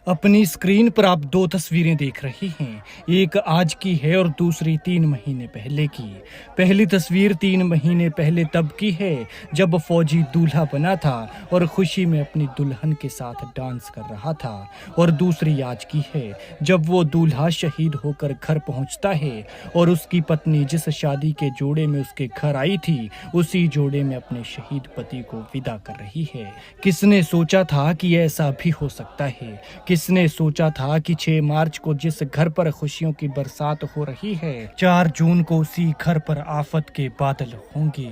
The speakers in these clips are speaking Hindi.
अपनी स्क्रीन पर आप दो तस्वीरें देख रही हैं। एक आज की है और दूसरी 3 महीने पहले की। पहली तस्वीर 3 महीने पहले तब की है जब फौजी दूल्हा बना था और खुशी में अपनी दुल्हन के साथ डांस कर रहा था, और दूसरी आज की है जब वो दूल्हा शहीद होकर घर पहुंचता है और उसकी पत्नी जिस शादी के जोड़े में उसके घर आई थी उसी जोड़े में अपने शहीद पति को विदा कर रही है। किसने सोचा था कि ऐसा भी हो सकता है? किसने सोचा था कि 6 मार्च को जिस घर पर खुशियों की बरसात हो रही है, 4 जून को उसी घर पर आफत के बादल होंगे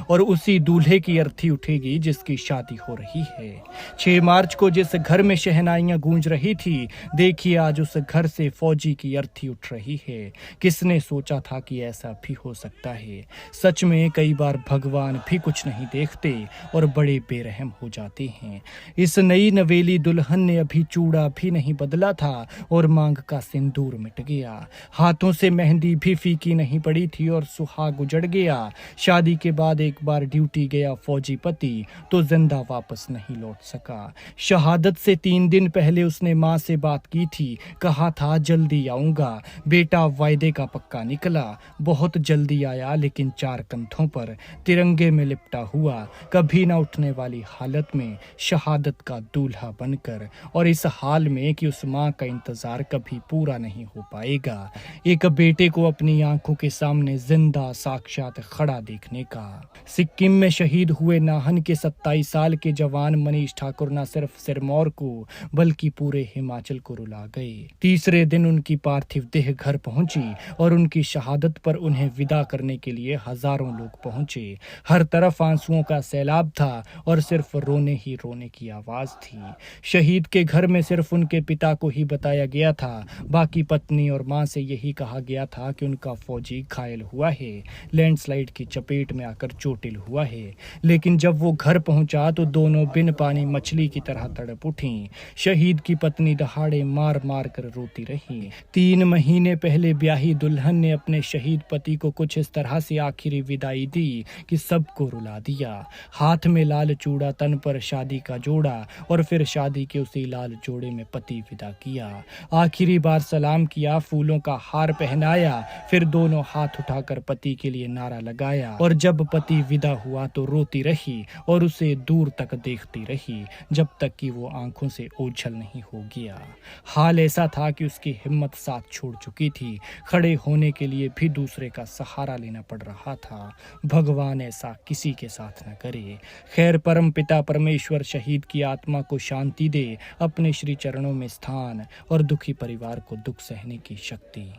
और उसी दूल्हे की अर्थी उठेगी जिसकी शादी हो रही है। 6 मार्च को जिस घर में शहनाइयां गूंज रही थी, देखिए आज उस घर से फौजी की अर्थी उठ रही है। किसने सोचा था कि ऐसा भी हो सकता है? सच में कई बार भगवान भी कुछ नहीं देखते और बड़े बेरहम हो जाते हैं। इस नई नवेली दुल्हन ने अभी चूड़ा भी नहीं बदला था और मांग का सिंदूर मिट गया। हाथों से मेहंदी भी फीकी नहीं पड़ी थी और सुहाग उजड़ गया। शादी के बाद एक बार ड्यूटी गया फौजी पति तो जिंदा वापस नहीं लौट सका। शहादत से 3 दिन पहले उसने माँ से बात की थी, कहा था जल्दी आऊंगा। बेटा वायदे का पक्का निकला, बहुत जल्दी आया, लेकिन 4 कंधों पर तिरंगे में लिपटा हुआ, कभी ना उठने वाली हालत में शहादत का दूल्हा बनकर, और इस हाल में कि उस माँ का इंतजार कभी पूरा नहीं हो पाएगा। एक बेटे को अपनी आंखों के सामने जिंदा साक्षात खड़ा देखने का। सिक्किम में शहीद हुए नाहन के 27 साल के जवान मनीष ठाकुर न सिर्फ सिरमौर को बल्कि पूरे हिमाचल को रुला गए। तीसरे दिन उनकी पार्थिव देह घर पहुंची और उनकी शहादत पर उन्हें विदा करने के लिए हजारों लोग पहुंचे। हर तरफ आंसुओं का सैलाब था और सिर्फ रोने ही रोने की आवाज थी। शहीद के घर में सिर्फ उनके पिता को ही बताया गया था, बाकी पत्नी और मां से यही कहा गया था कि उनका फौजी घायल हुआ है, लैंडस्लाइड की चपेट में आकर चोटिल हुआ है। लेकिन जब वो घर पहुंचा तो दोनों बिन पानी मछली की तरह तड़प उठी। शहीद की पत्नी दहाड़े मार मार कर रोती रही। 3 महीने पहले ब्याही दुल्हन ने अपने शहीद पति को कुछ इस तरह से आखिरी विदाई दी कि सबको रुला दिया। हाथ में लाल चूड़ा, तन पर शादी का जोड़ा और फिर शादी के उसी लाल जोड़े में पति विदा किया। आखिरी बार सलाम किया, फूलों का हार पहनाया, फिर दोनों हाथ उठाकर पति के लिए नारा लगाया, और जब पति विदा हुआ तो रोती रही और उसे दूर तक देखती रही जब तक कि वो आंखों से ओझल नहीं हो गया। हाल ऐसा था कि उसकी हिम्मत साथ छोड़ चुकी थी, खड़े होने के लिए भी दूसरे का सहारा लेना पड़ रहा था। भगवान ऐसा किसी के साथ न करे। खैर, परम पिता परमेश्वर शहीद की आत्मा को शांति दे, अपने श्री चरणों में स्थान और दुखी परिवार को दुख सहने की शक्ति।